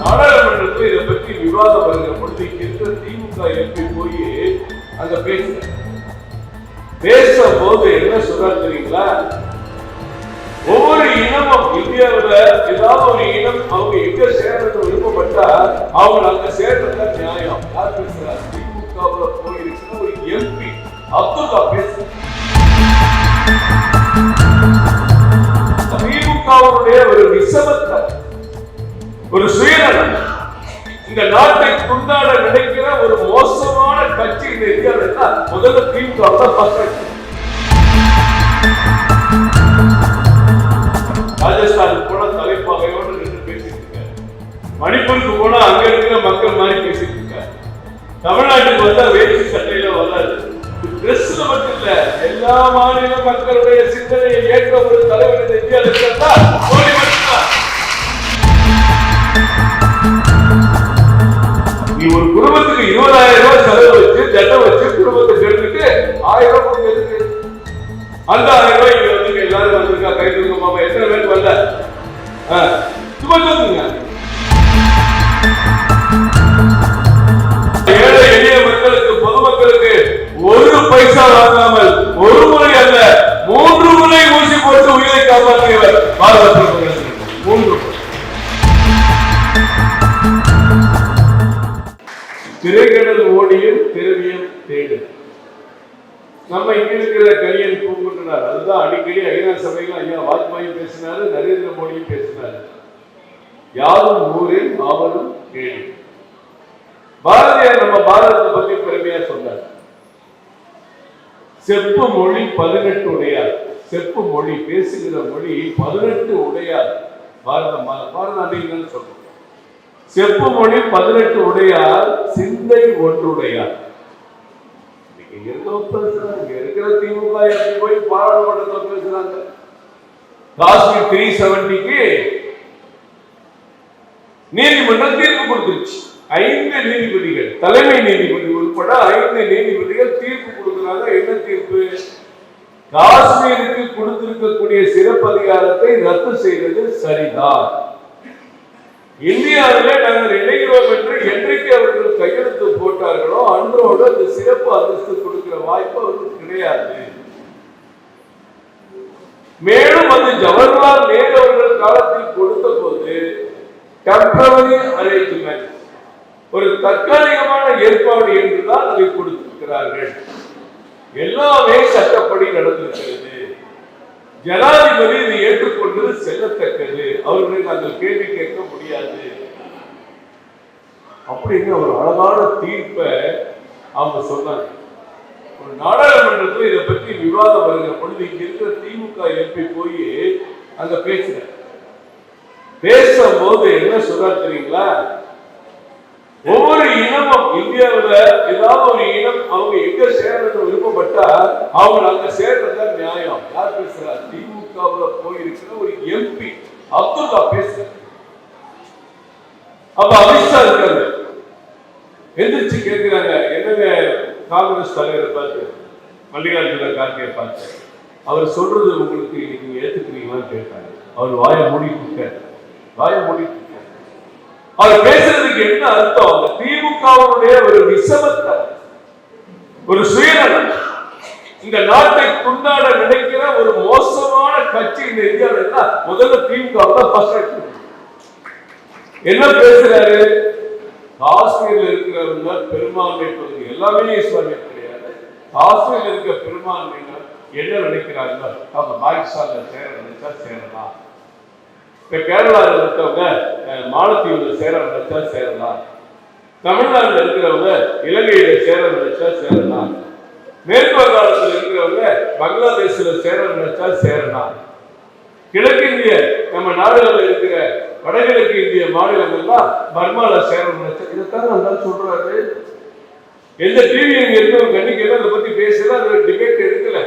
நாடாளுமன்றத்தில் இதை பற்றி விவாதம் வருகிற பொழுது இருக்கிற திமுக எம்பி போய் அங்க பேசும்போது என்ன சொல்றாரு தெரியுங்களா? ஒவ்வொரு இனமும் இந்தியாவில் ஏதாவது ஒரு இனம் அவங்க எங்க சேர்றது விருப்பப்பட்டா அவங்க அங்க சேர்றதா நியாயம். யார் பேசுறாரு? திமுகவுல போயிருக்கிற ஒரு எம்பி அப்துல்லா பேசுறாரு. திமுகவுடைய ஒரு விசமத்தை, ஒரு சுயநலம், இந்த நாட்டை துண்டாட நினைக்கிற ஒரு மோசமான கட்சி இந்த இந்தியாவில் முதல்ல திமுக தான் பார்க்க. ராஜஸ்தானுக்கு போனா தலைப்பாகையோடு நின்று பேசிட்டு இருக்காரு. மணிப்பூருக்கு போனா அங்க இருக்கிற மக்கள் மாதிரி பேசிட்டு இருக்காரு. தமிழ்நாட்டுக்கு வந்தா வேஷ்டி சட்டையில வராது. டிரெஸ்ல மட்டும் இல்ல, எல்லா மாநில மக்களுடைய சிந்தனையை ஏற்ற ஒரு தலைவர் இந்த இந்தியாவில் இருக்கிறதா மோடி மட்டும்தான். நீ ஒரு குடும்பத்துக்கு 20,000 ரூபாய் செலவு வச்சு ஜட்டம் வச்சு குடும்பத்தை எடுத்துட்டு 1000 ரூபாய் கொடுத்து அந்த 1000 ரூபாய் இங்க வந்து எல்லாரும் வந்திருக்கா கை தூங்க மாமா எத்தனை பேர் வரல சும்மா சொல்லுங்க. ஏழை எளிய மக்களுக்கு பொதுமக்களுக்கு ஒரு பைசா வாங்காமல் ஒரு முறை அல்ல 3 முறை ஊசி போட்டு உயிரை காப்பாற்றியவர் பாரத பிரதமர். 3 திரைக்கடல் ஓடியும் திரவியம் தேடு. நம்ம இங்க இருக்கிற கரியன் பூங்குன்றார். அதுதான் அடிக்கடி ஐநா சபையில் ஐயா வாஜ்பாயும் பேசினாரு, நரேந்திர மோடியும் பேசினாரு. யாரும் ஊரில் ஆவலும் கேடு. பாரதியார் நம்ம பாரதத்தை பத்தி பெருமையா சொன்னார். செப்பு மொழி 18 உடையார். செப்பு மொழி, பேசுகிற மொழி 18 உடையார். பாரத அன்னைக்கு சொல்றோம். செப்பு மொழி 18 உடையார், சிந்தை ஒன்றுடையார். இருக்கிற திமுக போய் பாராளுமன்றத்தில் பேசுறாங்க. காஷ்மீர் 370க்கு நீதிமன்றம் தீர்ப்பு கொடுத்துருச்சு. 5 நீதிபதிகள், தலைமை நீதிபதி உட்பட 5 நீதிபதிகள் தீர்ப்பு கொடுக்கிறாங்க. என்ன தீர்ப்பு? காஷ்மீருக்கு கொடுத்திருக்கக்கூடிய சிறப்பு அதிகாரத்தை ரத்து செய்வது சரிதான். இந்தியாவிலே நாங்கள் இணைகிறோம் என்று என்றைக்கு அவர்கள் கையெழுத்து போட்டார்களோ அன்றோடு அந்த சிறப்பு அந்தஸ்து கொடுக்கிற வாய்ப்பு அவர்களுக்கு கிடையாது. மேலும் அது ஜவஹர்லால் நேரு அவர்கள் காலத்தில் கொடுத்த போது டெம்பரரி அரேஞ்ச்மெண்ட், ஒரு தற்காலிகமான ஏற்பாடு என்றுதான் அதை கொடுத்திருக்கிறார்கள். எல்லாமே சட்டப்படி நடந்திருக்கிறது. ஜனாதிபதி இதை ஏற்றுக்கொண்டது செல்லத்தக்கது. அவர்களை நாங்கள் கேள்வி கேட்க முடியாது அப்படின்னு ஒரு அழகான தீர்ப்பை அவங்க சொன்னாங்க. ஒரு நாடாளுமன்றத்தில் இதை பற்றி விவாதம் வருகிற பொழுது இங்க இருக்கிற திமுக எம்பி போய் அங்க பேசும்போது என்ன சொல்றாரு தெரியுங்களா? ஒவ்வொரு இனமும் இந்தியாவில் ஏதாவது ஒரு இனம் அவங்க எங்க சேர்றது விருப்பப்பட்டா அவங்க அங்க சேர்றதா நியாயம். யார் பேசுறாரு? திமுகவுல போயிருக்கிற ஒரு எம்பி அப்துல்லா பேசுறாரு. அப்ப அமித்ஷா இருக்காரு, எந்திரிச்சு கேட்கிறாங்க, என்னங்க காங்கிரஸ் தலைவரை பார்த்து, மல்லிகார்ஜுன கார்கே பார்த்து, அவர் சொல்றது உங்களுக்கு நீங்க ஏத்துக்கிறீங்களான்னு கேட்டாங்க. அவர் வாயை மூடிட்டு அவர் பேசுறதுக்கு என்ன அர்த்தம்? அந்த திமுகவுடைய ஒரு விசமத்தை, ஒரு சுயநலம், இந்த நாட்டை துண்டாட நினைக்கிற ஒரு மோசமான கட்சி இந்த இந்தியாவில் முதல்ல திமுக. என்ன பேசுறாரு? காஷ்மீர்ல இருக்கிறவங்க பெரும்பான்மை பகுதி எல்லாமே இஸ்லாமிய கிடையாது. காஷ்மீர்ல இருக்க பெரும்பான்மையினர் என்ன நினைக்கிறாங்க? அவங்க பாகிஸ்தான்ல சேர நினைச்சா சேரலாம். இப்ப கேரளாவில் இருக்கவங்க மாலத்தீவுல சேர நினைச்சா சேரலாம். தமிழ்நாட்டில் இருக்கிறவங்க இலங்கையில சேர நினைச்சா சேரலாம். மேற்கு வங்காளத்தில் இருக்கிறவங்க பங்களாதேஷ்ல சேர நினைச்சா சேரலாம். கிழக்கிந்திய நம்ம நாடுகளில் இருக்கிற வடகிழக்கு இந்திய மாநிலங்கள்லாம் பர்மால சேர நினைச்சா, இதைத்தான் நல்லா சொல்றாரு. எந்த டிவி இருக்கிறவங்க கண்ணிக்கு அதை பத்தி பேசல, அது டிபேட் எடுக்கல.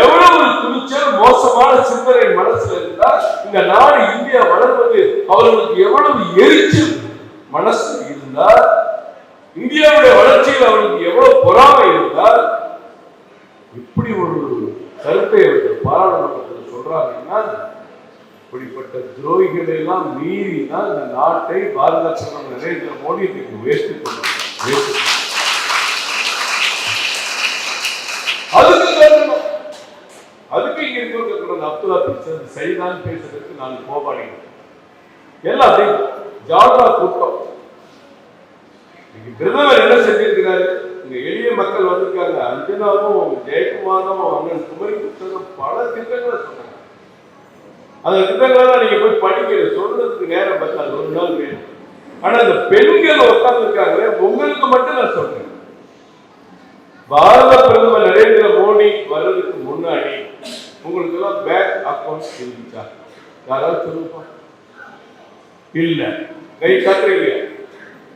எவ்வளவு துணிச்சல், மோசமான சிந்தனை மனசுல இருந்தா இந்த நாடு இந்தியா வளர்வது அவர்களுக்கு எவ்வளவு எரிச்சல் மனசு இருந்தால், இந்தியாவுடைய வளர்ச்சியில் அவர்களுக்கு எவ்வளவு பொறாமை இருந்தால் இப்படி ஒரு கருத்தை அவர்கள் பாராளுமன்றத்தில் சொல்றாங்கன்னா இப்படிப்பட்ட துரோகிகளை எல்லாம் மீறி தான் இந்த நாட்டை பாரத பிரதமர் நரேந்திர மோடி உயர்த்தி கொண்டு அதுக்கு இங்க இருக்கிற அப்துல்லா பிச்சர் சரிதான் பேசுறதுக்கு நான் போராடுகிறேன். எல்லாத்தையும் ஜால்ரா கூட்டம். பிரதமர் என்ன செஞ்சிருக்கிறாரு? இங்க எளிய மக்கள் வந்திருக்காங்க. அஞ்சனாவும் ஜெயக்குமாரும் அண்ணன் குமரி புத்தகம் பல திட்டங்களை சொன்னாங்க. அந்த திட்டங்கள்லாம் நீங்க போய் படிக்கிற சொல்றதுக்கு நேரம் பத்தாது, ஒரு நாள் வேணும். ஆனா இந்த பெண்கள் உட்கார்ந்து இருக்காங்க, உங்களுக்கு மட்டும் நான் சொல்றேன். பாரத பிரதமர் நரேந்திர மோடி வர்றதுக்கு முன்னாடி உங்களுக்கு எல்லாம் பேங்க் அக்கௌண்ட் இருந்துச்சா? யாராவது சொல்லுப்பா. இல்ல, கை காட்டுறீங்க.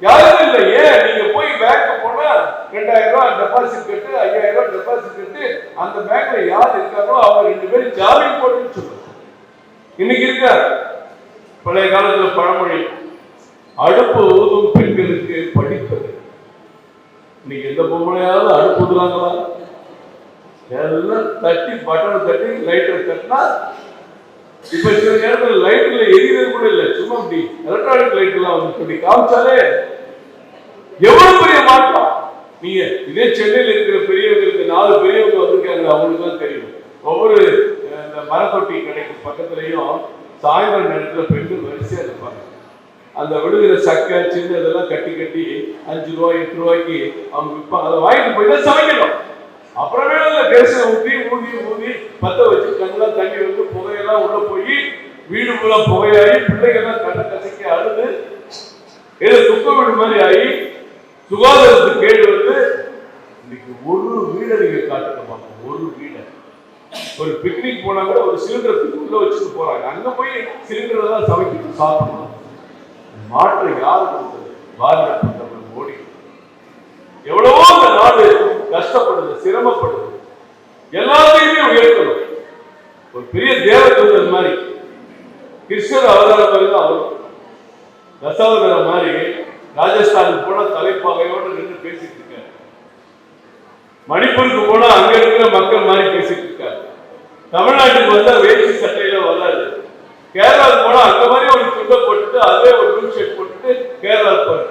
யாரும் இல்லை. ஏன்? நீங்க போய் பேங்க் போனா 2000 ரூபாய் டெபாசிட் கட்டு, 5000 ரூபாய் டெபாசிட் கட்டு, அந்த பேங்க்ல யார் இருக்காரோ அவங்க 2 பேரும் ஜாமீன் போட்டுன்னு சொல்லுங்க. இன்னைக்கு இருக்க பழைய காலத்துல பழமொழி, அடுப்பு ஊதும் பெண்களுக்கு படிப்பது. இன்னைக்கு எந்த பொம்பளையாவது அடுப்பு ஊதுறாங்களா? எல்லாம் தட்டி பட்டனை தட்டி லைட்டர் தட்டினா இப்ப சில நேரத்தில் லைட்ல எரிவது கூட இல்லை, சும்மா அப்படி எலக்ட்ரானிக் லைட் எல்லாம் வந்து சொல்லி காமிச்சாலே எவ்வளவு பெரிய மாற்றம். நீங்க இதே சென்னையில் இருக்கிற பெரியவங்களுக்கு 4 பெரியவங்க வந்திருக்காங்க, அவங்களுக்கு தான் தெரியும். ஒவ்வொரு இந்த மரத்தொட்டி கடைக்கு பக்கத்துலயும் சாயந்தர நேரத்துல பெண்கள் வரிசையா இருப்பாங்க. அந்த விடுகிற சக்கை சின்ன இதெல்லாம் கட்டி கட்டி 5 ரூபாய் 8 ரூபாய்க்கு அவங்க விற்பாங்க. அதை வாங்கிட்டு போயிட்டு சமைக்கணும். அப்புறமே கேச ஊற்றி ஊதி ஊதி பத்த வச்சு கண்ணெல்லாம் தண்ணி வந்து புகையெல்லாம் உள்ள போய் வீடு ஃபுல்லா புகையாகி பிள்ளைகள்லாம் கண்ணை கசக்கி அழுது ஏதோ துக்க வீடு மாதிரி ஆகி சுகாதாரத்துக்கு கேடு வந்து இன்னைக்கு ஒரு வீடை நீங்க காட்டுக்க. ஒரு வீடை ஒரு பிக்னிக் போனா கூட ஒரு சிலிண்டர் உள்ள வச்சுட்டு போறாங்க. அங்க போய் சிலிண்டர் தான் சமைக்கணும், சாப்பிடணும். மாற்றம் யாரு கொடுத்தது? பாரத பிரதமர் மோடி. எவ்வளவோ இந்த நாடு கஷ்டப்படுது, சிரமப்படுது. எல்லாத்தையுமே உயர்த்தணும். ஒரு பெரிய தேவதூதன் மாதிரி கிருஷ்ணர் அவதாரம் வருது. அவர் தசாவதார மாதிரி ராஜஸ்தானுக்கு போனா தலைப்பாகையோடு நின்று பேசிட்டு இருக்காரு. மணிப்பூருக்கு போனா அங்க இருக்கிற மக்கள் மாதிரி பேசிட்டு இருக்காரு. தமிழ்நாட்டுக்கு வந்தா வேஷ்டி சட்டையில வராது. கேரளாவுக்கு போனா அங்க மாதிரி ஒரு துண்டை போட்டுட்டு அதே ஒரு ரூல் ஷர்ட் போட்டுட்டு கேரளா போறாரு.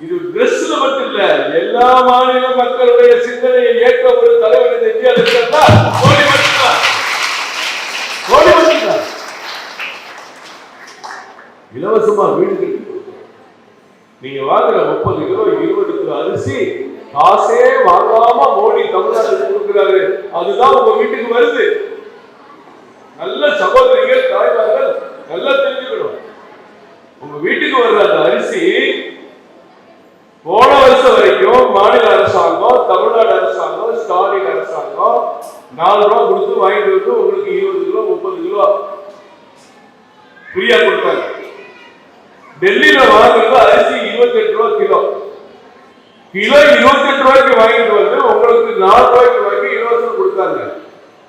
இது டிரெஸ்ல மட்டும் இல்ல, எல்லா மாநில மக்களுடைய சிந்தனையை ஏற்ற ஒரு தலைவர் இந்த இந்தியாவில் இருக்கிறார். மோடி மட்டும்தான். மோடி மட்டும்தான். இலவசமா வீடு கட்டி கொடுக்கிறோம். நீங்க வாங்குற 30 கிலோ 20 கிலோ அரிசி காசே வாங்காம மோடி தமிழ்நாட்டுக்கு கொடுக்கிறாரு. அதுதான் உங்க வீட்டுக்கு வருது. நல்ல சகோதரிகள் தாய்மார்கள் நல்லா தெரிஞ்சுக்கணும். உங்க வீட்டுக்கு வர்ற அந்த அரிசி போன வருஷம் வரைக்கும் மாநில அரசாங்கம், தமிழ்நாடு அரசாங்கம், ஸ்டாலின் அரசாங்கம் 4 ரூபாய் கொடுத்து வாங்கிட்டு வந்து உங்களுக்கு 20 கிலோ 30 கிலோ ஃப்ரீயா கொடுத்தாங்க. டெல்லியில வாங்குறது அரிசி 28 ரூபாய் கிலோ. கிலோ 28 ரூபாய்க்கு வாங்கிட்டு வந்து உங்களுக்கு 4 ரூபாய்க்கு வாங்கி இலவசம் கொடுத்தாங்க.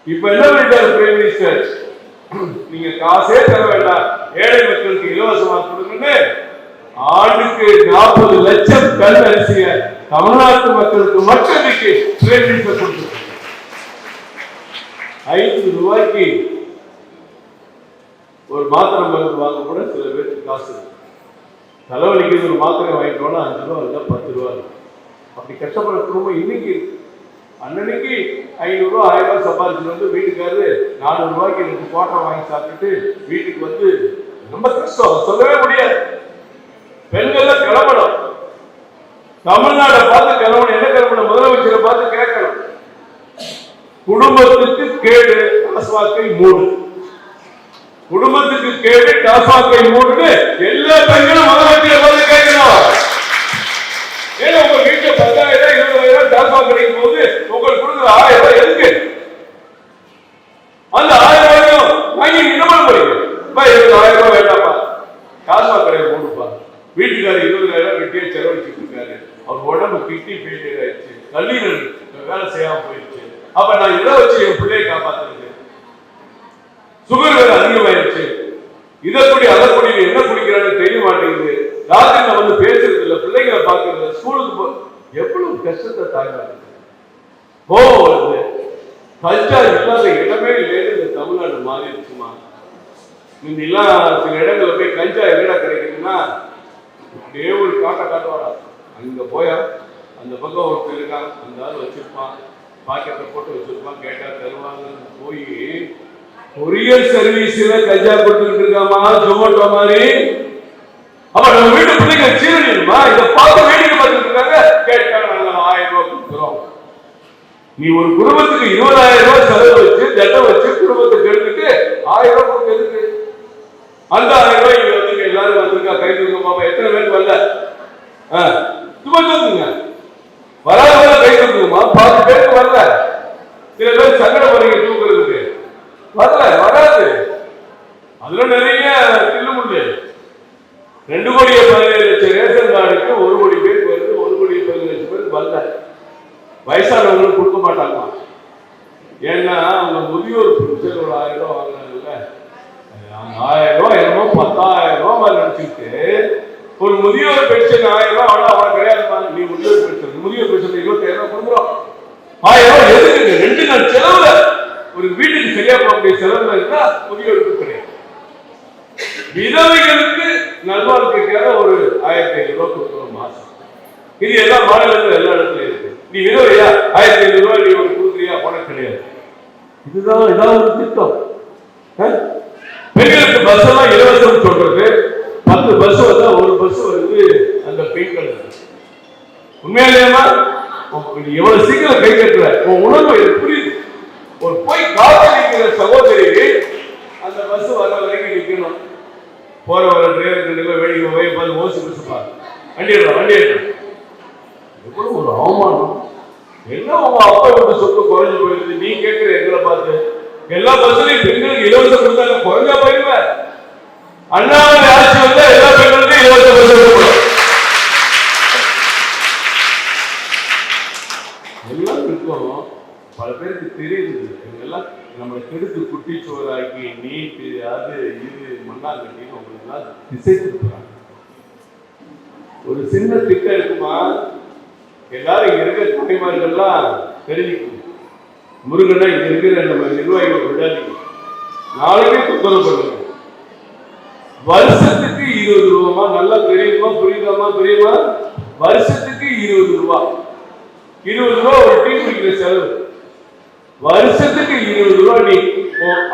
இப்ப என்ன பண்ணிட்டாரு பிரைம் மினிஸ்டர்? நீங்க காசே தர வேண்டாம், ஏழை மக்களுக்கு இலவசமா கொடுங்கன்னு ஆண்டுக்கு 40 லட்சம் டன் அரிசிய தமிழ்நாட்டு மக்களுக்கு மட்டும் பிரைம் மினிஸ்டர் கொடுத்து 5 ரூபாய்க்கு ஒரு மாத்திரை மருந்து வாங்க கூட சில பேருக்கு காசு இருக்கு. தலைவலிக்கு ஒரு மாத்திரை வாங்கிட்டோம்னா 5 ரூபா இல்லை 10 ரூபா. அப்படி கஷ்டப்படுற குடும்பம் இன்னைக்கு இருக்கு. அன்னன்னைக்கு 500 ரூபா 1000 ரூபாய் சம்பாதிச்சு வந்து வீட்டுக்காரு 400 ரூபாய்க்கு 2 கோட்டை வாங்கி சாப்பிட்டுட்டு வீட்டுக்கு வந்து ரொம்ப கஷ்டம், சொல்லவே முடியாது. பெண்கள் கிளம்பணும், தமிழ்நாடை பார்த்து கிளம்பணும். என்ன கிளம்பணும்? முதலமைச்சரை பார்த்து கேட்கணும். குடும்பத்துக்கு கேடு டாஸ்மாகை மூடு, குடும்பத்துக்கு கேடு டாஸ்மாகை மூடுன்னு எல்லா பெண்களும் முதலமைச்சரை பார்த்து கேட்கணும். ஏன்னா உங்க வீட்டுல 10,000 20,000 டாஸ்மாக் கிடைக்கும் போது உங்களுக்கு கொடுக்குற 1000 ரூபாய் எதுக்கு? அந்த 1000 ரூபாயும் வாங்கி இன்னமும் போறீங்க. 10,000 ரூபாய் வேண்டாப்பா, டாஸ்மாக் கடையை போடுப்பா. வீட்டுக்காரர் 20,000 வெட்டியா செலவழிச்சுட்டு இருக்காரு. அவர் உடம்பு கிட்னி ஃபெயிலியர் ஆயிடுச்சு, கல்லீரல் வேலை செய்யாம போயிடுச்சு. அப்ப நான் இதை வச்சு என் பிள்ளையை காப்பாத்துறது. சுகர் வேலை அதிகமாயிடுச்சு, இதை குடி அதை குடி, என்ன குடிக்கிறான்னு தெரிய மாட்டேங்குது. ராத்திரில வந்து பேசுறது இல்லை, பிள்ளைங்களை பாக்குறது, ஸ்கூலுக்கு எவ்வளவு கஷ்டத்தை தாங்காது. கோவம் வருது. கல்ச்சர் இல்லாத இடமே இல்லைன்னு இந்த தமிழ்நாடு மாறிடுச்சுமா. முன்னெல்லாம் சில இடங்கள்ல போய் கஞ்சா எங்கடா கிடைக்குதுன்னா அப்படியே ஒரு காட்டை காட்டுவாடா. அங்க போயா அந்த பக்கம் ஒருத்தர் இருக்கான், அந்த ஆள் வச்சிருப்பான், பாக்கெட்டை போட்டு வச்சிருப்பான், கேட்டா தருவாங்கன்னு போய் கொரியர் சர்வீஸ்ல கஞ்சா கொடுத்துட்டு இருக்காமா, ஜொமேட்டோ மாதிரி. அப்ப நம்ம வீட்டு பிள்ளைங்க சீரணியுமா இதை பார்த்து வேடிக்கை பார்த்துட்டு இருக்காங்க. கேட்டா நாங்க 1000 ரூபாய் கொடுக்குறோம். நீ ஒரு குடும்பத்துக்கு 20,000 ரூபாய் செலவு வச்சு தட்டம் வச்சு குடும்பத்துக்கு எடுத்துட்டு 1000 ரூபாய் கொடுத்து அந்த 1000 ரூபாய் இங்க வந்து எல்லாரும் வந்திருக்கா, கை தூங்க பாப்பா. எத்தனை பேருக்கு வரல? சும்மா தூக்குங்க. வராத கை தூக்குமா? 10 பேருக்கு வரல. சில பேர் சங்கடப்படுறீங்க தூக்குறதுக்கு. வரல, வராது. அதுல நிறைய தில்லுமுள்ளு. 2,17,00,000 ரேஷன் கார்டுக்கு 1 கோடி பேருக்கு வருது, 1,17,00,000 பேருக்கு வரல. வயசானவங்களுக்கு கொடுக்க மாட்டாங்க. ஏன்னா அவங்க முதியோர் பென்ஷன் ஒரு 1000 ரூபாய் வாங்கினாங்கல்ல, 1000 ரூபாய் என்னமோ 10,000 ரூபாய் மாதிரி நினைச்சுட்டு ஒரு முதியோர் பென்ஷன் 1000 ரூபாய் ஆனா அவன் கிடையாது. நீ முதியோர் பென்ஷன் 27,000 ரூபாய் கொடுக்குறோம். 1000 ரூபாய் எதுக்கு? 2 நாள் செலவுல ஒரு வீட்டுக்கு சரியா போகக்கூடிய செலவுல இருந்தா முதியோருக்கு கிடையாது. விதவைகளுக்கு நல்வாழ்க்கைக்காக ஒரு 1,500 ரூபாய் கொடுக்குறோம் மாசம். இது எல்லா மாநிலத்தில் எல்லா இடத்துலயும் இருக்கு. நீ விதவையா 1,500 ரூபாய் நீ ஒரு கொடுக்குறியா? பணம் கிடையாது. இதுதான் இதான் ஒரு திட்டம். பெண்களுக்கு பஸ் எல்லாம் இலவசம் சொல்றது, 10 பஸ் வந்தா ஒரு பஸ் வந்து அந்த பெண்கள். உண்மையிலேயமா எவ்வளவு சீக்கிரம் கை கட்டுற உன் உணர்வு எனக்கு புரியுது. ஒரு போய் காத்திருக்கிற சகோதரி அந்த பஸ் வர வரைக்கும் நிற்கணும். போற வர டிரைவர் வேடிக்கை போய் பார்த்து ஓசி பஸ் பாரு, வண்டி எடுக்கலாம் வண்டி எடுக்கலாம். எவ்வளவு ஒரு அவமானம். என்ன உங்க அப்பா விட்டு சொத்து குறைஞ்சு போயிடுது நீ கேட்கிற எங்களை பார்த்து. எல்லா பஸ்லையும் பெண்களுக்கு இலவசம் கொடுத்தாங்க, குறைஞ்சா போயிருவேன். அண்ணாமலை ஆட்சி வந்தா எல்லா பெண்களுக்கும் இலவச பஸ் கொடுக்கணும். எல்லாம் இருக்கும். பல பேருக்கு தெரியுது எல்லாம் நம்மளை கெடுத்து குட்டிச்சோறாக்கி நீட்டு அது இது மண்ணாங்கட்டின்னு உங்களுக்கு எல்லாம் திசை கொடுக்குறாங்க. ஒரு சின்ன திட்டம் இருக்குமா, எல்லாரும் இங்க இருக்கிற தாய்மார்கள்லாம் தெரிஞ்சுக்கணும். முருகனை இங்க இருக்கிற நம்ம நிர்வாகிகள் விடாதீங்க, நாளைக்கே தொந்தரவு பண்ணுங்க. வருஷத்துக்கு 20 ரூபாமா, நல்லா தெரியுமா புரியுதாமா? தெரியுமா? வருஷத்துக்கு 20 ரூபாய். 20 ரூபாய் ஒரு டீ குடிக்கிற செலவு. வருஷத்துக்கு 20 ரூபாய் நீ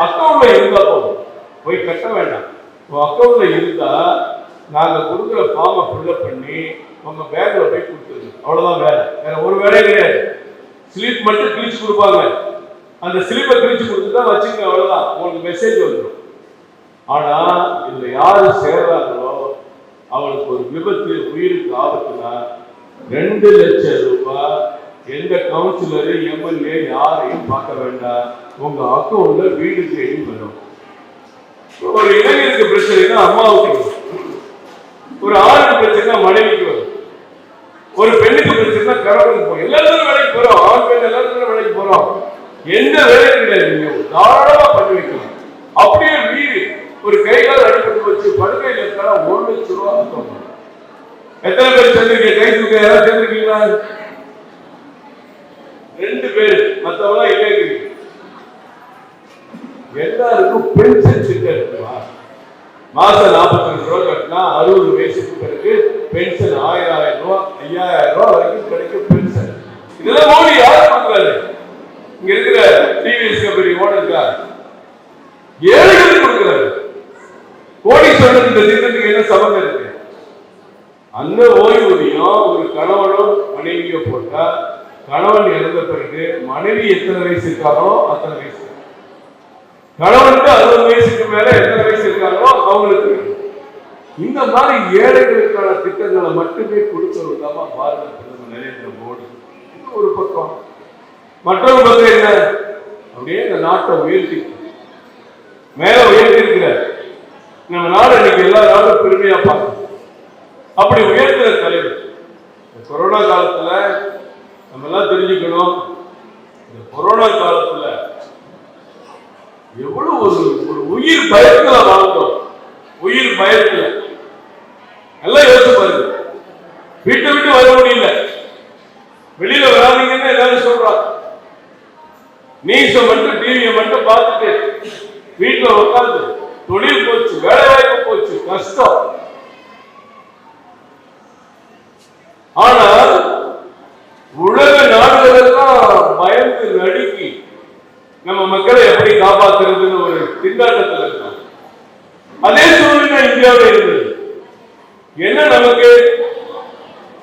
அக்கௌண்ட்ல இருந்தா போதும், போய் கட்ட வேண்டாம். உன் அக்கௌண்ட்ல இருந்தா நாங்க கொடுக்குற ஃபார்மை ஃபில்அப் பண்ணி உங்க பேங்க்ல போய் கொடுத்துருங்க. அவ்வளவுதான் வேலை, வேற ஒரு வேலையே கிடையாது. ஸ்லிப் மட்டும் கிழிச்சு கொடுப்பாங்க, அந்த ஸ்லிப்பை கிழிச்சு கொடுத்துட்டா வச்சுங்க, அவ்வளவுதான். உங்களுக்கு மெசேஜ் வந்துடும். ஆனா இதுல யாரு சேர்றாங்களோ அவளுக்கு ஒரு விபத்து உயிருக்கு ஆபத்துனா 2 லட்சம் ரூபாய் எந்த கவுன்சிலரு எம்எல்ஏ யாரையும் பார்க்க வேண்டாம், உங்க அக்கௌண்ட்ல வீடு தேடி வரும். ஒரு இளைஞருக்கு பிரச்சனைனா அம்மாவுக்கு வரும், ஒரு ஆணுக்கு பிரச்சனை மனைவிக்கு வரும், ஒரு பெண்ணுக்கு பிரச்சனை கணவனுக்கு போகும். எல்லாரும் வேலைக்கு போறோம், ஆண் பெண் எல்லாரும் வேலைக்கு போறோம். எந்த வேலையும் கிடையாது, நீங்க தாராளமா பண்ணி வைக்கலாம். அப்படியே வீடு ஒரு கைகால் அடிப்பட்டு வச்சு படுக்கையில் இருக்கா 1 லட்சம் ரூபாய். எத்தனை பேர் சேர்ந்திருக்கீங்க? கை தூக்க யாராவது சேர்ந்திருக்கீங்களா? 2 பேர், மற்றவங்க இல்லை. எல்லாருக்கும் பென்ஷன் திட்டம் இருக்குமா? மாசம் 42 ரூபாய் கட்டினா 60 வயசுக்கு பிறகு பென்ஷன் 1000 ரூபாய் 5000 ரூபாய் வரைக்கும் கிடைக்கும் பென்ஷன். இதெல்லாம் மோடி யாரு கொடுக்குறாரு? இங்க இருக்கிற டிவிஎஸ் கம்பெனி ஓனருக்கா? ஏழைகளுக்கு கொடுக்குறாரு. கோடீஸ்வரன் இந்த திட்டத்துக்கு என்ன சம்பந்தம் இருக்கு? அந்த ஓய்வூதியம் ஒரு கணவனோ மனைவியோ போட்டா கணவன் இறந்த பிறகு மனைவி எத்தனை வயசு இருக்காரோ அத்தனை வயசு, கணவனுக்கு 60 வயசுக்கு மேல எத்தனை வயசு இருக்காங்களோ அவங்களுக்கு. இந்த மாதிரி ஏழைகளுக்கான திட்டங்களை மட்டுமே கொடுக்கிறதுதாமா பாரத பிரதமர் நரேந்திர மோடி. ஒரு பக்கம், மற்றொரு பக்கம் என்ன? அப்படியே இந்த நாட்டை உயர்த்தி மேல உயர்த்தி இருக்கிறார். நம்ம நாடு இன்னைக்கு எல்லா நாடும் பெருமையா பார்க்கணும். அப்படி உயர்த்துற தலைவர். கொரோனா காலத்துல நம்ம எல்லாம் தெரிஞ்சுக்கணும், இந்த கொரோனா காலத்துல எவ்வளவு ஒரு உயிர் பயத்துல வாழ்ந்தோம். உயிர் பயத்துல எல்லாம் யோசிச்சு பாருங்க. வீட்டை விட்டு வர முடியல, வெளியில வராதீங்கன்னு எல்லாரும் சொல்றாங்க. நியூஸை மட்டும் டிவியை மட்டும் பார்த்துட்டு வீட்டுல உட்காந்து தொழில் போச்சு இந்தியாவில் இருந்தது. என்ன நமக்கு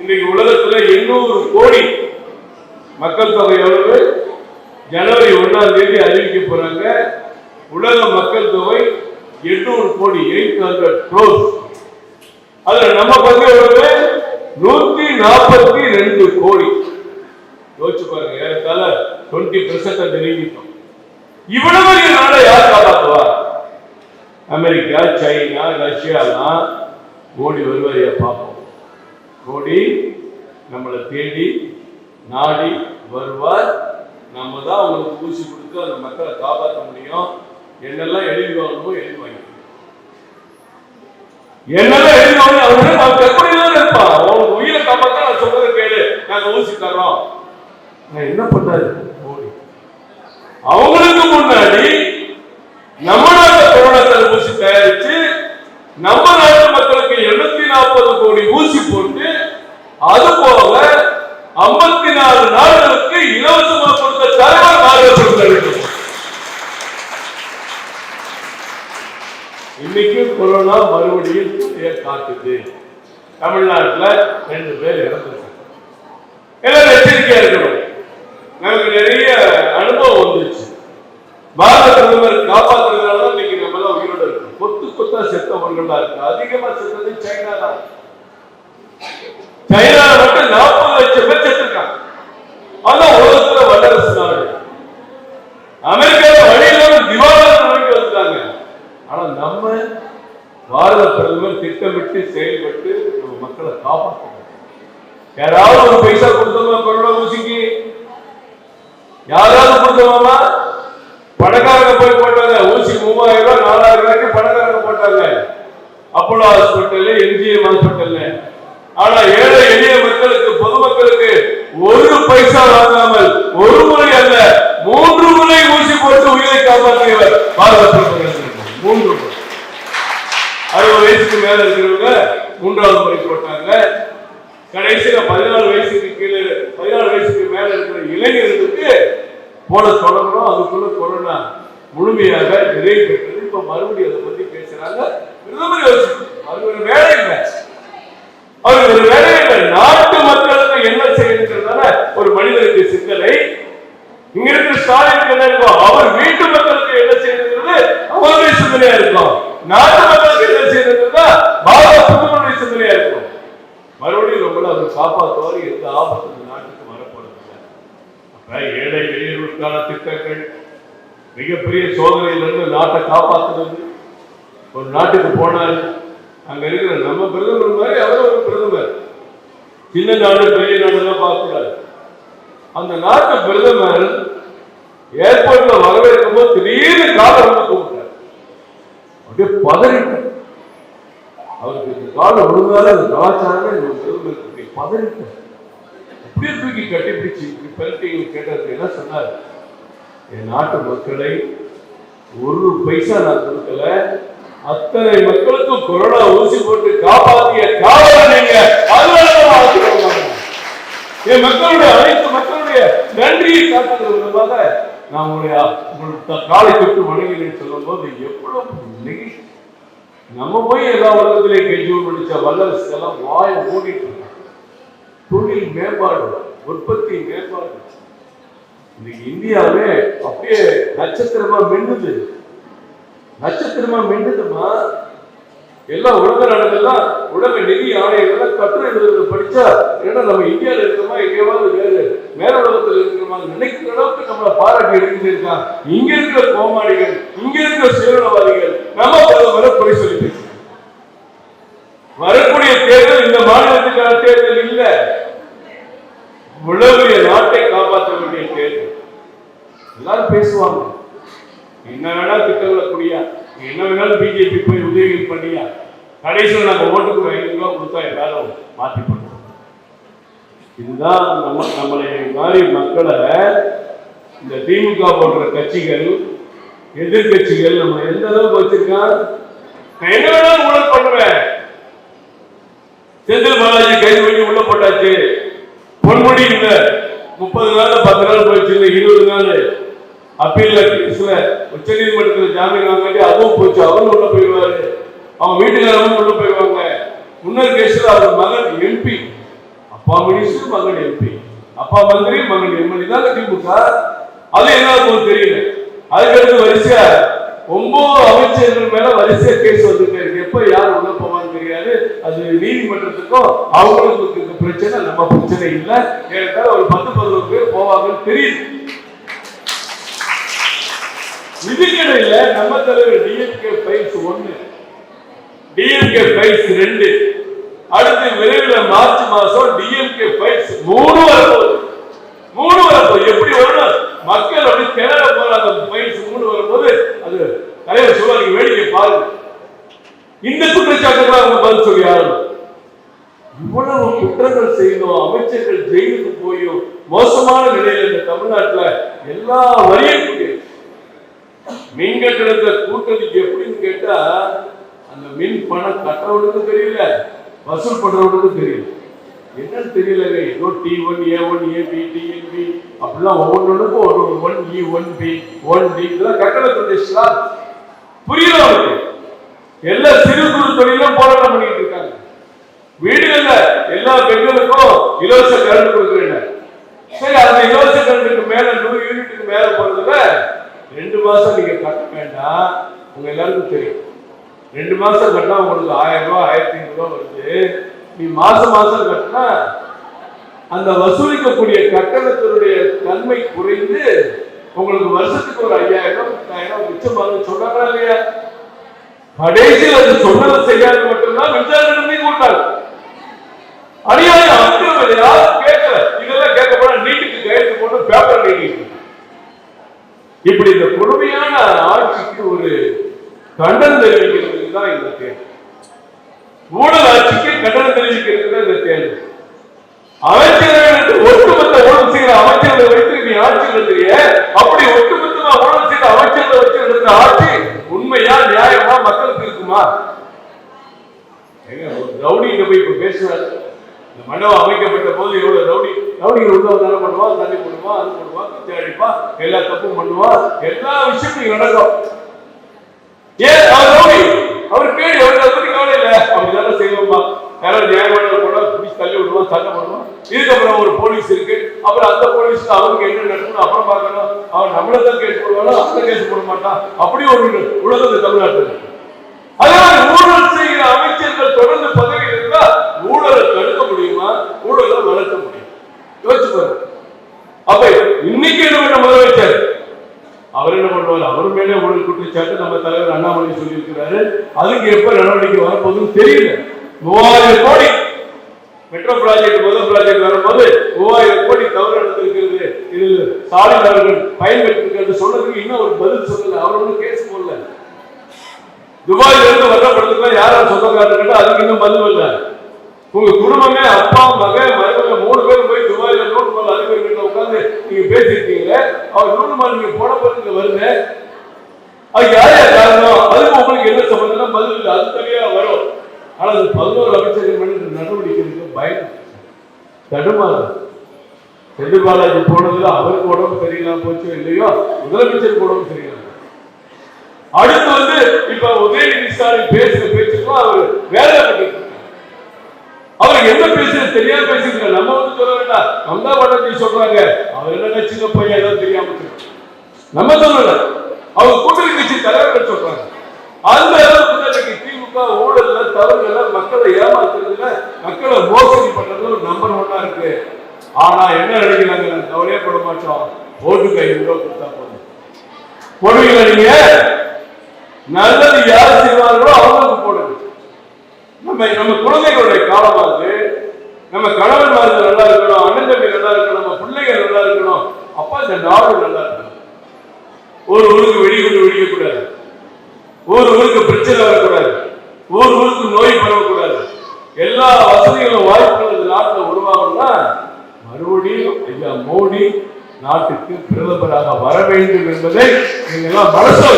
இன்றைக்கு உலகத்துல 800 கோடி மக்கள் தொகை எவ்வளவு? ஜனவரி 1ஆம் தேதி அறிவிக்க போறாங்க. உலக மக்கள் தொகை 800 கோடி, 800 crores. அதுல நம்ம பக்கம் எவ்வளவு? 142 கோடி. யோசிச்சு பாருங்க, ஏறத்தாழ 20% நெருங்கிட்டோம். இவ்வளவு பெரிய நாடை யார் காப்பாற்றுவா? அமெரிக்கா, சைனா, ரஷ்யாலாம் மோடி வருவாரியா பார்ப்போம். மோடி நம்மளை தேடி நாடி வருவார். நம்ம தான் அவங்களுக்கு ஊசி கொடுத்து அந்த மக்களை காப்பாற்ற முடியும். என்னெல்லாம் எழுதி வாங்கணுமோ எழுதி வாங்கி, என்னெல்லாம் எழுதி வாங்க அவங்க எப்படிதான் இருப்பான். அவங்க உயிரை காப்பாற்ற நான் சொல்றதை கேளு, நாங்க ஊசி தர்றோம். என்ன பண்றாரு மோடி? அவங்களுக்கு முன்னாடி நம்ம நாட்டு கொரோனா தடுப்பூசி தயாரிச்சு நம்ம நாட்டு மக்களுக்கு 740 கோடி ஊசி போட்டு, அது போக 54 நாடுகளுக்கு இலவசமாக கொடுத்த தலைவர் நாடுகள். இன்னைக்கு கொரோனா மறுபடியும் காட்டுது. தமிழ்நாட்டில் 2 பேர் இறந்துருக்காங்க. எல்லாரும் எச்சரிக்கையா இருக்கணும். நமக்கு நிறைய அனுபவம் வந்துச்சு. பாரத பிரதமர் காப்பாற்றுறதுனால தான் இன்னைக்கு நம்ம எல்லாம் உயிரோட இருக்கோம். கொத்து கொத்தா செத்தவர்கள் தான் இருக்கு. அதிகமா செத்தது சைனா தான். சைனால மட்டும் 40 லட்சம் பேர் செத்துருக்காங்க. அதான் உலகத்துல வல்லரசு நாடு. அமெரிக்கால வழியில திவாலாக வந்துட்டாங்க. ஆனா நம்ம பாரத பிரதமர் திட்டமிட்டு செயல்பட்டு நம்ம மக்களை காப்பாற்றணும். யாராவது ஒரு பைசா கொடுத்தோமா கொரோனா ஊசிக்கு? யாராவது கொடுத்தோமா? பணக்காரங்க போய் போட்டாங்க ஊசி. 3000 ரூபாய் 4000 ரூபாய்க்கு பணக்காரங்க போட்டாங்க அப்போலோ ஹாஸ்பிட்டல், எம்ஜிஎம் ஹாஸ்பிட்டல். ஆனா ஏழை எளிய மக்களுக்கு, பொதுமக்களுக்கு ஒரு பைசா வாங்காமல் ஒரு முறை அல்ல 3 முறை ஊசி போட்டு உயிரை காப்பாற்றியவர் பாரத பிரதமர். 3 முறை. 60 வயசுக்கு மேல இருக்கிறவங்க 3வது முறை போட்டாங்க. கடைசியில 14 வயசுக்கு கீழே 14 வயசுக்கு மேல இருக்கிற இளைஞர்களுக்கு போட தொடங்கணும். அதுக்குள்ள கொரோனா முழுமையாக நிறைவு பெற்றது. இப்ப மறுபடியும் அதை பத்தி பேசுறாங்க. பிரதமர் அவருக்கு ஒரு வேலை இல்லை. அவருக்கு ஒரு வேலை இல்லை. நாட்டு மக்களுக்கு என்ன செய்யறதுனால ஒரு மனிதனுக்கு சிந்தனை. இங்க இருக்கிற ஸ்டாலினுக்கு என்ன இருக்கும்? அவர் வீட்டு மக்களுக்கு என்ன செய்யறது அவருடைய சிந்தனையா இருக்கும். நாட்டு மக்களுக்கு என்ன செய்யறதுன்னா பாரத பிரதமருடைய சிந்தனையா இருக்கும். மறுபடியும் நம்மள அவர் காப்பாற்றுவார். எந்த ஆபத்து நாட்டுக்கு வரப்போறது இல்லை. அப்ப ஏழை எளியவர்களுக்கான திட்டங்கள், மிகப்பெரிய சோதனையிலிருந்து நாட்டை காப்பாற்றுறது. ஒரு நாட்டுக்கு போனார், அங்க இருக்கிற நம்ம பிரதமர் மாதிரி அவர் ஒரு பிரதமர். சின்ன நாடு பெரிய நாடுலாம் பார்க்கக்கூடாது. அந்த நாட்டு பிரதமர் ஏர்போர்ட்ல வரவேற்கும் போது திடீர்னு காலை வந்து கூப்பிட்டார். அப்படியே பதறிட்டார். அவருக்கு இந்த காலை ஒழுங்கால அந்த கலாச்சாரமே பிரதமருக்கு பதறிட்டார். அப்படியே தூக்கி கட்டிப்பிடிச்சு பெல்ட்டிங்க கேட்டது என்ன சொன்னார்? என் நாட்டு மக்களை ஒரு பைசா நான் கொடுக்கல, அத்தனை மக்களுக்கும் கொரோனா ஊசி போட்டு காப்பாற்றிய காவலர் நீங்க. என் மக்களுடைய அனைத்து மக்களுடைய நன்றியை காட்டுகிற விதமாக நான் உங்களுடைய காலை தொட்டு வணங்கினேன் சொல்லும் போது எவ்வளவு நெகிழ்ச்சி. நம்ம போய் எல்லா உலகத்திலேயே கெஜூர் படிச்ச வல்லரசு எல்லாம் வாய மூடிட்டு இருக்காங்க. தொழில் மேம்பாடு, உற்பத்தி மேம்பாடு. இன்னைக்கு இந்தியாவே அப்படியே நட்சத்திரமா மின்னுது. நட்சத்திரமா மின்னுதுமா. எல்லா உலக நாடுகள்லாம் உலக நிதி ஆணையங்கள்லாம் கட்டுரை எழுதுறது படிச்சா ஏன்னா நம்ம இந்தியாவில் இருக்கிறோமா எங்கேயாவது வேறு மேல உலகத்தில் இருக்கிறோமா நினைக்கிற அளவுக்கு நம்மளை பாராட்டி எடுத்துட்டு இருக்கான். இங்க இருக்கிற கோமாளிகள், இங்க இருக்கிற சுயநலவாதிகள் நம்ம பிரதமரை குறை சொல்லி பேசுறோம். வரக்கூடிய தேர்தல் இந்த மாநிலத்துக்கான தேர்தல் இல்ல, உலகிய நாட்டை காப்பாற்ற வேண்டிய தேர்தல். எல்லாரும் பேசுவாங்க, என்ன வேணா திட்டங்களை கூடியா, என்ன வேணாலும் பிஜேபி போய் உதவி பண்ணியா, கடைசியில் நாங்கள் ஓட்டுக்கு 500 ரூபா கொடுத்தா எல்லாரும் மாற்றி பண்ணுவோம். இதுதான் நம்மளை மாதிரி மக்களை இந்த திமுக போன்ற கட்சிகள், எதிர்கட்சிகள் நம்ம எந்த அளவுக்கு வச்சிருக்கான். நான் என்ன வேணாலும் ஊழல் பண்ணுவேன். செந்தில் பாலாஜி கைது பண்ணி உள்ள போட்டாச்சு. பொன்முடி இந்த 30 நாள் 10 நாள் போயிடுச்சு, 20 நாள் அப்பீல் கேஸ்ல உச்ச நீதிமன்றத்தில் ஜாமீன் வாங்கி அதுவும் போச்சு. அவரும் உள்ள போயிடுவாரு. அவங்க வீட்டுக்காரங்க வயசுல அவர் மகன் MP, அப்பா மினிஸ்டர், மகன் MP, அப்பா மந்திரி, மகன் MLA தான் திமுக. அது என்ன தெரியல. அதுக்கடுத்து வரிசையா 9 அமைச்சர்கள் மேல வரிசையா கேஸ் வந்துட்டு இருக்கு. எப்ப யார் உள்ள போவான்னு தெரியாது. அது நீதிமன்றத்துக்கும் அவங்களுக்கு பிரச்சனை, நம்ம பிரச்சனை இல்லை. ஏற்கனவே ஒரு 10-11 பேர் போவாங்கன்னு தெரியுது. இதுக்கிடையில நம்ம தலைவர் DMK ஃபைல்ஸ் 1, DMK ஃபைல்ஸ் 2, அடுத்து விரைவில் மார்ச் மாசம் DMK ஃபைல்ஸ் 3 வரப்போகுது. 3 வரப்போகுது. எப்படி வரும்? மக்கள் அப்படி கிளற போறாங்க. ஃபைல்ஸ் 3 வரும்போது அது தலைவர் சொல்லுவாங்க, வேடிக்கை பாருங்க. இந்த குற்றச்சாட்டுக்கு அவங்க பதில் சொல்லி ஆகணும். இவ்வளவு குற்றங்கள் செய்யணும், அமைச்சர்கள் ஜெயிலுக்கு போயும் மோசமான நிலையில் இந்த தமிழ்நாட்டில் எல்லா வரியும் மின் கட்டணத்தை கூட்டத்துக்கு எப்படின்னு கேட்டா, அந்த மின் பணம் கட்டுறவனுக்கும் தெரியல, வசூல் பண்றவனுக்கும் தெரியல. என்னன்னு தெரியல. ஏதோ T1, A1, AB, TNB அப்படிலாம் ஒவ்வொன்றுக்கும் ஒரு 1E, 1B, 1D இதெல்லாம் கட்டணத்துடைய புரியல. அவருக்கு எல்லா சிறு குறு தொழிலும் போராட்டம் பண்ணிட்டு இருக்காங்க. வீடுகள்ல எல்லா பெண்களுக்கும் இலவச கரண்ட் கொடுக்குறேன். சரி, அந்த இலவச கரண்ட்டுக்கு மேல 100 யூனிட்டுக்கு மேல போறதுல 2 மாசம் நீங்க கட்ட வேண்டாம். உங்க எல்லாருக்கும் தெரியும், 2 மாசம் கட்டினா உங்களுக்கு 1000 ரூபாய் 1500 ரூபாய் வருது. நீ மாசம் மாசம் கட்டினா அந்த வசூலிக்கக்கூடிய கட்டணத்தினுடைய தன்மை குறைந்து உங்களுக்கு வருஷத்துக்கு ஒரு 5000 10,000 மிச்சமாக சொல்றாங்களா இல்லையா? கடைசியில் அது சொன்னதை செய்யாது மட்டும்தான் மின்சார கட்டணத்தை கூட்டாங்க. அநியாயம். அக்கிரமம் யாரும் கேட்கல. இதெல்லாம் கேட்கப்பட நீட்டுக்கு கையெழுத்து போட்டு பேப்பர் நீட்டிட்டு இப்படி இந்த கொடுமையான ஆட்சிக்கு ஒரு கண்டனம் தெரிவிக்கிறதுக்கு தான் இந்த தேர்தல். ஊழல் ஆட்சிக்கு கண்டனம் தெரிவிக்கிறது இந்த தேர்தல். அமைச்சர்கள் ஒட்டுமொத்த ஊழல் செய்கிற அமைச்சர்களை வைத்து நீ ஆட்சி நடத்துறிய. அப்படி ஒட்டுமொத்தமா ஊழல் செய்த அமைச்சர்களை வச்சு நடந்த ஆட்சி உண்மையா நியாயமா மக்களுக்கு இருக்குமா? ரவுடிகிட்ட போய் இப்ப பேசுறாரு. இந்த மண்டபம் அமைக்கப்பட்ட போது எவ்வளவு ரவுடிகள் உள்ளவங்க தானே பண்ணுவான், தண்ணி போடுவான், அது போடுவான், குத்தி அடிப்பான், எல்லா தப்பும் பண்ணுவான், எல்லா விஷயத்தையும் நடக்கும். ஏன் அவர் ரவுடி? அவர் கேள்வி அவருக்கு அதை பத்தி கவலை இல்லை. அப்படிதானே செய்வோம்மா. யாராவது நியாயமான போட புடிச்சு தள்ளி விடுவான், சண்டை பண்ணுவான். இதுக்கப்புறம் ஒரு போலீஸ் இருக்கு. அப்புறம் அந்த போலீஸ்க்கு அவருக்கு என்ன நடக்கணும் அப்புறம் பார்க்கணும். அவன் நம்மளதான் கேஸ் போடுவானோ அந்த கேஸ் போட மாட்டான். அப்படி ஒரு உலகம் தமிழ்நாட்டில். அதனால ஊழல் செய்கிற அமைச்சர்கள் தொடர்ந்து பதவியில் இருந்தா ஊழலை தடுக்க முடியுமா? ஊழலை வளர்க்க முடியும். யோசிச்சு பாருங்க. அப்ப இன்னைக்கு என்ன பண்ண முதலமைச்சர் அவர் என்ன பண்ணுவார்? அவர் மேலே ஊழல் குற்றச்சாட்டு நம்ம தலைவர் அண்ணாமலை சொல்லி இருக்கிறாரு. அதுக்கு எப்ப நடவடிக்கை வரப்போகுதுன்னு தெரியல. 3000 கோடி மெட்ரோ ப்ராஜெக்ட் முதல் ப்ராஜெக்ட் வரும்போது 3000 கோடி தவறு நடந்திருக்கிறது, இது ஸ்டாலின் அவர்கள் பயன்பெற்றிருக்கிறது சொன்னதுக்கு இன்னும் ஒரு பதில் சொல்லல. அவர் ஒன்றும் கேஸ் போடல. துபாயில இருந்து வரப்படுறதுக்கு யாரும் சொந்தக்காரர்கள் அதுக்கு இன்னும் பதில் இல்லை. உங்க குடும்பமே அப்பா மகன் மருமக 3 பேரும் போய் துபாயில நோட்டு மால் அதிபர்கிட்ட உட்கார்ந்து நீங்க பேசிருக்கீங்க. அவர் நோட்டு மால் நீங்க போட போறதுக்கு வருது. அது யாரே காரணம்? அதுக்கு உங்களுக்கு என்ன சம்பந்தம்? பதில் இல்லை. அது தனியா வரும். ஆனா அது 11 அமைச்சர்கள் மனித நடவடிக்கை பயம் தடுமாறு. செந்தில் பாலாஜி போனதுல அவருக்கு உடம்பு சரியில்லாம போச்சோ இல்லையோ, முதலமைச்சருக்கு உடம்பு சரியில்லை. அடுத்து இப்ப உதயநிதி ஸ்டாலின் பேசுற பேச்சுக்கும் அவர் வேலை பண்ணிட்டு அவருக்கு என்ன பேசுறது தெரியாம பேசிட்டு நம்ம சொல்ல வேண்டாம். மம்தா பானர்ஜி சொல்றாங்க அவர் என்ன சின்ன பையன் ஏதோ தெரியாம நம்ம சொல்லல. அவங்க கூட்டணி கட்சி தலைவர்கள் சொல்றாங்க. அந்த அளவுக்கு திமுக ஊழல்ல தவறுல மக்களை ஏமாத்துறதுல மக்களை மோசடி பண்றதுல ஒரு நம்பர் 1 இருக்கு. ஆனா என்ன நினைக்கிறாங்க? கவலையே போட மாட்டோம், ஓட்டுக்கு 500 ரூபாய் கொடுத்தா போதும். போடுவீங்க நீங்க? நல்லது யார் செய்வார்களோ அவங்களுக்கு போடுங்க. நம்ம குழந்தைகளுடைய காலமாவது நம்ம கணவன்மார்கள் நல்லா இருக்கணும், அண்ணன் தம்பி நல்லா இருக்கணும், நம்ம பிள்ளைகள் நல்லா இருக்கணும். அப்ப இந்த நாடு நல்லா இருக்கணும். ஒரு ஊருக்கு வெடிகுண்டு வெடிக்கக்கூடாது, ஒரு ஊருக்கு பிரச்சனை வரக்கூடாது, ஒரு ஊருக்கு நோய் பரவக்கூடாது. எல்லா வசதிகளும் வாய்ப்புகள் இந்த நாட்டில் உருவாகணும்னா மறுபடியும் ஐயா மோடி நாட்டுக்கு பிரதமராக வர வேண்டும் என்பதை நீங்க எல்லாம் மனசு.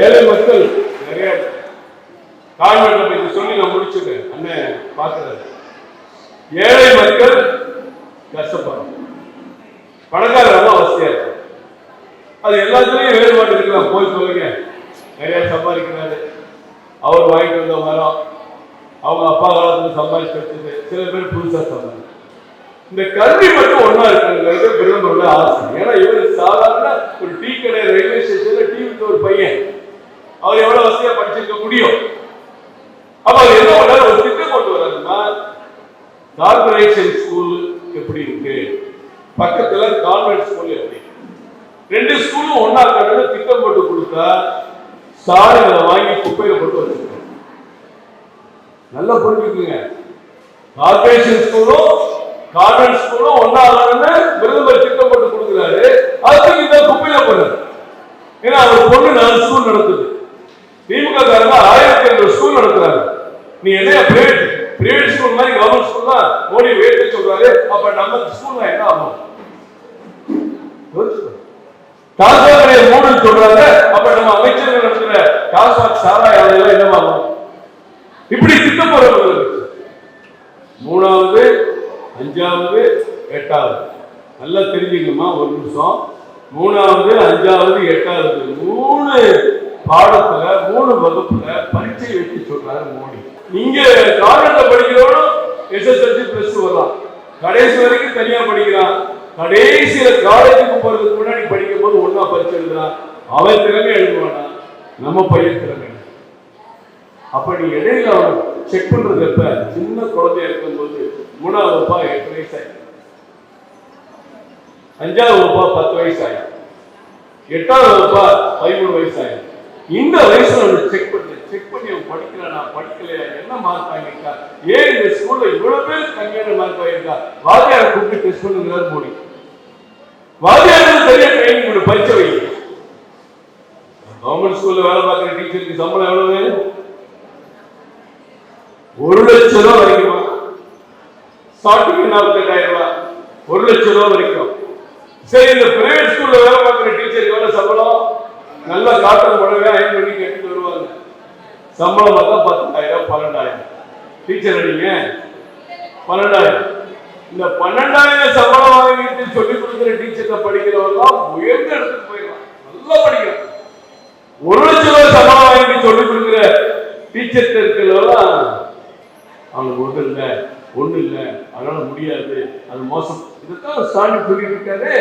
ஏழை மக்கள் நிறைய கான்வென்ட்ல போய் சொல்லி நான் முடிச்சுட்டேன். அண்ணன் பார்க்கிறாரு. ஏழை மக்கள் கஷ்டப்படும், பணக்காரங்க அவசியம் இருக்கு. அது எல்லாத்துலயும் வேறுபாடு இருக்கலாம். போய் சொல்லுங்க, நிறைய சம்பாதிக்கிறாரு, அவர் வாங்கிட்டு வந்த மரம் அவங்க அப்பா காலத்துல சம்பாதிச்சு வச்சது, சில பேர் புதுசா சம்பாதிச்சு. இந்த கல்வி மட்டும் ஒன்னா இருக்குங்கிறது பிரதமரோட ஆசை. ஏன்னா இவர் சாதாரண ஒரு டீ கடை ரயில்வே ஸ்டேஷன்ல டீ வித்த ஒரு பையன், அவர் எவ்வளவு வசதியா படிச்சிருக்க முடியும்? அப்ப அவர் என்ன பண்ணாரு, ஒரு திட்டம் கொண்டு வர்றாருன்னா கார்பரேஷன் ஸ்கூல் எப்படி இருக்கு, பக்கத்துல கான்வென்ட் ஸ்கூல் எப்படி, ரெண்டு ஸ்கூலும் ஒன்னா கடந்து திட்டம் போட்டு கொடுத்தா சாலைகளை வாங்கி குப்பையில போட்டு வச்சிருக்காங்க. நல்லா புரிஞ்சுக்குங்க, கார்பரேஷன் ஸ்கூலும் கான்வென்ட் ஸ்கூலும் ஒன்னா கடந்து பிரதமர் திட்டம் போட்டு கொடுக்குறாரு, அதுக்கு இந்த குப்பையில போறாரு. ஏன்னா அவர் பொண்ணு 4 ஸ்கூல் நடத்துது, திமுக காரங்க 1200 ஸ்கூல் நடத்துறாங்க. நீ என்ன பிரைவேட் ஸ்கூல் மாதிரி கவர்மெண்ட் ஸ்கூல் தான் மோடி வேட்டு சொல்றாரு, அப்ப நம்ம ஸ்கூல்ல என்ன ஆகும்? டாஸ்மாக் மூணு சொல்றாங்க, அப்ப நம்ம அமைச்சர்கள் நடத்துற டாஸ்மாக் சாராய ஆலையில என்னவாகும்? இப்படி திட்டம் போறது 3வது 5வது 8வது நல்லா தெரிஞ்சுக்கணுமா? ஒரு நிமிஷம். 3வது 5வது 8வது 3 பாடத்துல 3 வகுப்புல பரீட்சை வைக்க சொல்றாரு மோடி. இங்க காலேஜ்ல படிக்கிறவனும் SSLC பிளஸ் வரலாம், கடைசி வரைக்கும் தனியா படிக்கிறான். கடைசியில காலேஜுக்கு போறதுக்கு முன்னாடி படிக்கும் போது ஒன்னா பரீட்சை எழுதுறான். அவன் திறமை எழுதுவானா, நம்ம பையன் திறமை. அப்ப நீ இடையில அவன் செக் பண்றது எப்ப? சின்ன குழந்தையா இருக்கும்போது 3வது வகுப்பா 8 வயசு ஆயிடும், 5வது வகுப்பா 10 வயசு ஆயிடும், 8வது வகுப்பா 13 வயசு ஆயிடும். இந்த வயசுல செக் பண்ணி அவன் படிக்கலனா படிக்கலையா, என்ன மார்க் வாங்கியிருக்கா, ஏன் இந்த ஸ்கூல்ல இவ்வளவு பேர் கம்மியான மார்க் வாங்கியிருக்கா, வாத்தியாரை கூப்பிட்டு டெஸ்ட் பண்ணுங்கிறார் மோடி. வாத்தியாருக்கு சரியா ட்ரைனிங் கொடு, பரீட்சை வை. கவர்மெண்ட் ஸ்கூல்ல வேலை பார்க்குற டீச்சருக்கு சம்பளம் எவ்வளவு? 1 லட்சம் ரூபாய் வரைக்கும். ஸ்டார்டிங் 48,000 ரூபாய், 1 லட்சம் ரூபாய் வரைக்கும். சரி, இந்த பிரைவேட் ஸ்கூல்ல வேலை பார்க்குற டீச்சருக்கு எவ்வளவு சம்பளம்? நல்ல காட்டன் புடவை அயன் பண்ணி கட்டிட்டு வருவாங்க, சம்பளம் பார்த்தா 10,000 12,000. டீச்சர் அடிங்க 12,000. இந்த 12,000 சம்பளம் வாங்கிட்டு சொல்லி கொடுக்குற டீச்சர்ல படிக்கிறவங்களாம் உயர்ந்த இடத்துக்கு போயிடலாம், நல்லா படிக்கிறான். 1 லட்சம் ரூபாய் சம்பளம் வாங்கிட்டு சொல்லி கொடுக்குற டீச்சர் இருக்கிறவங்களாம் அவனுக்கு ஒண்ணு இல்லை, அதனால முடியாது, அது மோசம். இதுதான் ஸ்டாலின் சொல்லிட்டு இருக்காரு.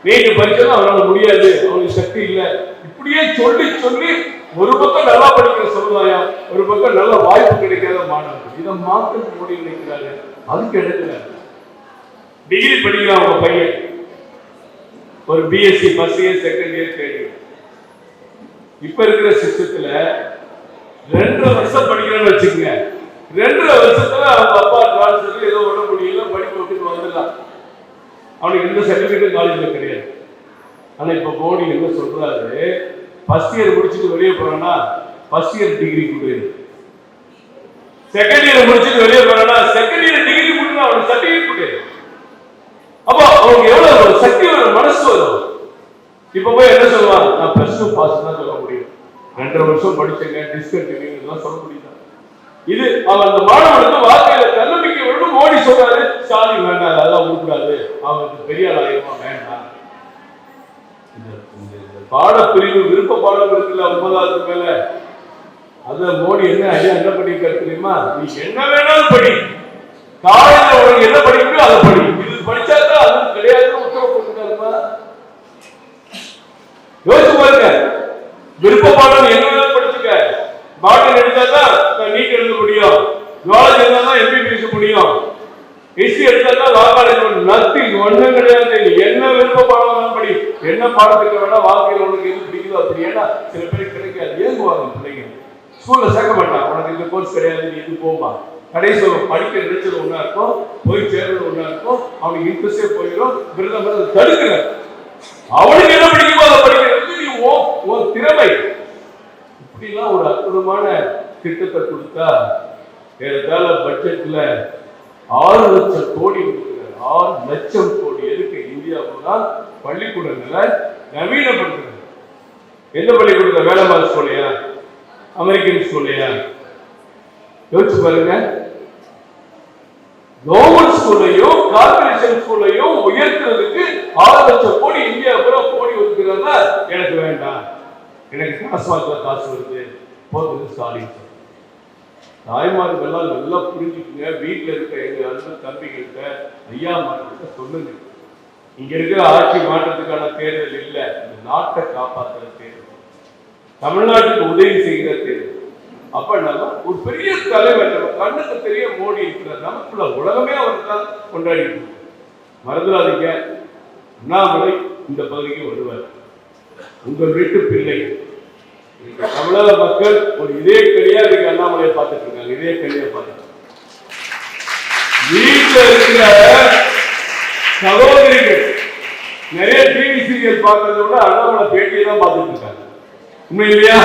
நீங்க படிச்சதும் அவனால முடியாது, அவனுக்கு சக்தி இல்லை, இப்படியே சொல்லி சொல்லி ஒரு பக்கம் நல்லா படிக்கிற சமுதாயம், ஒரு பக்கம் நல்ல வாய்ப்பு கிடைக்காத மாணவர்கள், இதை மாற்ற மோடி நினைக்கிறாரு. அதுக்கு இடத்துல டிகிரி படிக்கிறான் உங்க பையன், ஒரு BSc first year second year third year. இப்ப இருக்கிற சிஸ்டத்துல 2.5 வருஷம் படிக்கிறான்னு வச்சுக்கோங்க, 2.5 வருஷத்துல அவங்க அப்பா டிரான்ஸ்ஃபர் ஏதோ விட முடியல, படிப்பு விட்டு வந்துடலாம், அவனுக்கு எந்த சர்டிபிகேட்டும் காலேஜ்ல கிடையாது. ஆனா இப்ப மோடி என்ன சொல்றாரு, ஃபர்ஸ்ட் இயர் முடிச்சுட்டு வெளியே போறானா ஃபர்ஸ்ட் இயர் டிகிரி கொடு, செகண்ட் இயர் முடிச்சுட்டு வெளியே போறானா செகண்ட் இயர் டிகிரி கொடுங்க, அவனுக்கு சர்டிபிகேட் கொடு. அப்போ அவனுக்கு எவ்வளவு சக்தி வரும், மனசு வரும். இப்ப போய் என்ன சொல்லுவான், நான் +2 பாஸ் தான் சொல்ல முடியும், 2.5 வருஷம் படிச்சேங்க டிஸ்கண்டினியூ சொல்ல முடியும். இது அவன் அந்த மாணவனுக்கு வாழ்க்கையில தன்னம்பிக்கை விட்டு மோடி சொல்றாரு, ஸ்டாலின் வேண்டாம், அதெல்லாம் விடக்கூடாது, அவனுக்கு பெரிய ஆளாயிரமா வேண்டாம். பாடப்பிரிவு விருப்ப பாடம் இருக்குல்ல 9வது மேல, அத மோடி என்ன ஐயா என்ன பண்ணிருக்காரு தெரியுமா, நீ என்ன வேணாலும் படி, காலையில உனக்கு என்ன படிக்கணும் அதை படி, இது படிச்சாதான் அது கிடையாது உத்தரவு போட்டுருக்காருமா. யோசிச்சு பாருங்க, விருப்ப பாடம் என்ன வேணாலும் படிச்சுக்க, பாட்டன் எடுத்தாதான் நீட் எழுத முடியும், ஜுவாலஜி எடுத்தாதான் MBBS முடியும், ஹிஸ்டரி எடுத்தாதான் லா காலேஜ், நத்திங் ஒண்ணும் கிடையாது. என்ன விருப்ப பாடம் படி, என்ன பாடத்துக்கு வேணா, வாழ்க்கையில் உனக்கு எது பிடிக்குதோ அப்படி. ஏன்னா சில பேருக்கு கிடைக்காது, ஏங்குவாங்க பிள்ளைங்க, ஸ்கூல்ல சேர்க்க மாட்டான், உனக்கு இந்த கோர்ஸ் கிடையாது நீ இது போமா, கடைசி படிக்க நினைச்சது ஒண்ணா இருக்கும், போய் சேர்றது ஒண்ணா இருக்கும், அவனுக்கு இன்ட்ரெஸ்டே போயிடும், பிரதமர் தடுக்கிற, அவனுக்கு என்ன பிடிக்குமோ அதை படிக்கிறது நீ ஓ திறமை. இப்படிலாம் ஒரு அற்புதமான திட்டத்தை கொடுத்தா ஏறத்தாழ பட்ஜெட்ல 6 லட்சம் கோடி கொடுக்கிறார். 6 லட்சம் கோடி எதுக்கு? இந்தியாவுதான் பள்ளிக்கூடங்களை நவீனப்படுத்துறது. எந்த பள்ளிக்கூடத்துல? வேலம்மாள் ஸ்கூல்லையா, அமெரிக்கன் ஸ்கூல்லையா? யோசிச்சு பாருங்க. கவர்மெண்ட் ஸ்கூல்லையும் கார்பரேஷன் ஸ்கூல்லையும் உயர்த்துறதுக்கு 6 லட்சம் கோடி இந்தியா பூரா கோடி ஒதுக்குறதா எனக்கு வேண்டாம், எனக்கு டாஸ்மாக்ல காசு வருது, அப்போது ஸ்டாலின் தாய்மார்கள்லாம் நல்லா புரிஞ்சுக்குங்க. வீட்டில் இருக்க எங்க அண்ணன் தம்பிகிட்ட ஐயா மார்கிட்ட சொல்லுங்க, இங்க இருக்கிற ஆட்சி மாற்றத்துக்கான தேர்தல் இல்லை, இந்த நாட்டை காப்பாற்றுற தேர்தல், தமிழ்நாட்டுக்கு உதவி செய்கிற தேர்தல். அப்ப நம்ம ஒரு பெரிய தலைவர், நம்ம கண்ணுக்கு தெரிய மோடி இருக்கிறார், நமக்குள்ள உலகமே அவர் தான் கொண்டாடி. மறந்துடாதீங்க, அண்ணாமலை இந்த பகுதிக்கு வருவார். உங்கள் வீட்டு பிள்ளை தமிழக மக்கள் ஒரு இதே கலியா இருக்கு அண்ணாமலையை பார்த்துட்டு இருக்காங்க. இதே கலியா பார்த்துட்டு வீட்டில் இருக்கிற சகோதரிகள் நிறைய டிவி சீரியல் பார்க்கறத விட அண்ணாமலை பேட்டியை தான் பார்த்துட்டு இருக்காங்க. உண்மை இல்லையா?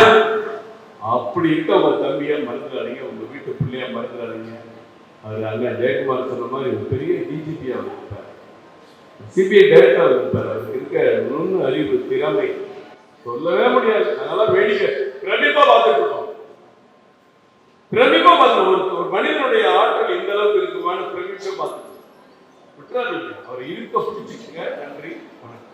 அப்படி இருக்க உங்க தம்பியா மறந்துடாதீங்க, உங்க வீட்டு பிள்ளையா மறந்துடாதீங்க. அவர் அங்க ஜெயக்குமார் சொன்ன மாதிரி ஒரு பெரிய டிஜிபியா இருப்பார், சிபிஐ டைரக்டரா இருப்பார். அவருக்கு இருக்க நுண்ணு அறிவு திறமை சொல்லவே முடியாது. அதனால வேடிக்கை பிரமிப்பா பார்த்துட்டு இருக்கோம். பிரமிப்பா பார்த்து ஒரு மனிதனுடைய ஆற்றல் இந்த அளவுக்கு இருக்குமான்னு பிரமிப்பா பார்த்துட்டு விட்டுறாதீங்க. அவர் இருக்க பிடிச்சிக்கங்க. நன்றி, வணக்கம்.